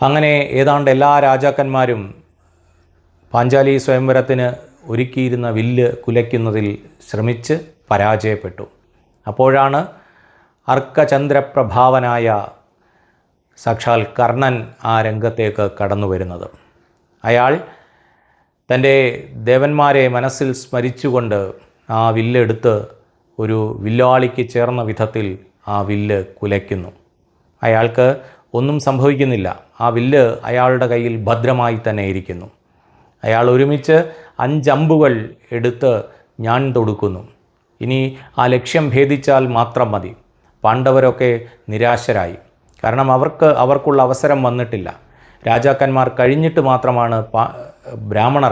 അങ്ങനെ ഏതാണ്ട് എല്ലാ രാജാക്കന്മാരും പാഞ്ചാലി സ്വയംവരത്തിന് ഒരുക്കിയിരുന്ന വില്ല് കുലയ്ക്കുന്നതിൽ ശ്രമിച്ച് പരാജയപ്പെട്ടു. അപ്പോഴാണ് അർക്കചന്ദ്രപ്രഭാവനായ സാക്ഷാൽ കർണൻ ആ രംഗത്തേക്ക് കടന്നു വരുന്നത്. അയാൾ തൻ്റെ ദേവന്മാരെ മനസ്സിൽ സ്മരിച്ചുകൊണ്ട് ആ വില്ലെടുത്ത് ഒരു വില്ലാളിക്ക് ചേർന്ന വിധത്തിൽ ആ വില്ല് കുലയ്ക്കുന്നു. അയാൾക്ക് ഒന്നും സംഭവിക്കുന്നില്ല. ആ വില്ല് അയാളുടെ കയ്യിൽ ഭദ്രമായി തന്നെ ഇരിക്കുന്നു. അയാൾ ഒരുമിച്ച് 5 അമ്പുകൾ എടുത്ത് ഞാൻ തൊടുക്കുന്നു. ഇനി ആ ലക്ഷ്യം ഭേദിച്ചാൽ മാത്രം മതി. പാണ്ഡവരൊക്കെ നിരാശരായി. കാരണം അവർക്കുള്ള അവസരം വന്നിട്ടില്ല. രാജാക്കന്മാർ കഴിഞ്ഞിട്ട് മാത്രമാണ്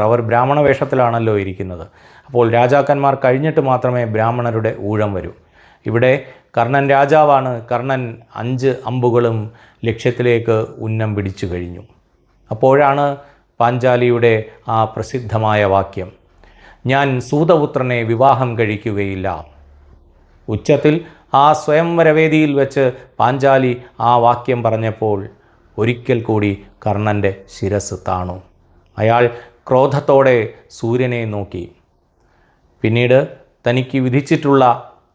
അവർ ബ്രാഹ്മണ വേഷത്തിലാണല്ലോ ഇരിക്കുന്നത്. അപ്പോൾ രാജാക്കന്മാർ കഴിഞ്ഞിട്ട് മാത്രമേ ബ്രാഹ്മണരുടെ ഊഴം വരൂ. ഇവിടെ കർണൻ രാജാവാണ്. കർണൻ 5 അമ്പുകളും ലക്ഷ്യത്തിലേക്ക് ഉന്നം പിടിച്ചു കഴിഞ്ഞു. അപ്പോഴാണ് പാഞ്ചാലിയുടെ ആ പ്രസിദ്ധമായ വാക്യം, ഞാൻ സൂതപുത്രനെ വിവാഹം കഴിക്കുകയില്ല. ഉച്ചത്തിൽ ആ സ്വയംവരവേദിയിൽ വെച്ച് പാഞ്ചാലി ആ വാക്യം പറഞ്ഞപ്പോൾ ഒരിക്കൽ കൂടി കർണൻ്റെ ശിരസ് താണു. അയാൾ ക്രോധത്തോടെ സൂര്യനെ നോക്കി. പിന്നീട് തനിക്ക് വിധിച്ചിട്ടുള്ള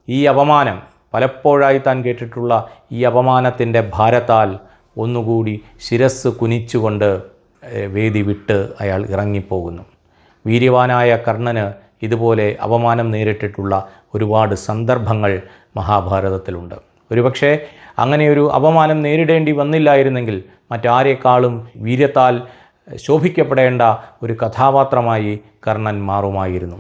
ഈ അപമാനം, പലപ്പോഴായി താൻ കേട്ടിട്ടുള്ള ഈ അപമാനത്തിൻ്റെ ഭാരത്താൽ ഒന്നുകൂടി ശിരസ് കുനിച്ചുകൊണ്ട് വേദി വിട്ട് അയാൾ ഇറങ്ങിപ്പോകുന്നു. വീര്യവാനായ കർണന് ഇതുപോലെ അപമാനം നേരിട്ടിട്ടുള്ള ഒരുപാട് സന്ദർഭങ്ങൾ മഹാഭാരതത്തിലുണ്ട്. ഒരുപക്ഷെ അങ്ങനെയൊരു അപമാനം നേരിടേണ്ടി വന്നില്ലായിരുന്നെങ്കിൽ മറ്റാരേക്കാളും വീര്യത്താൽ ശോഭിക്കപ്പെടേണ്ട ഒരു കഥാപാത്രമായി കർണൻ മാറുമായിരുന്നു.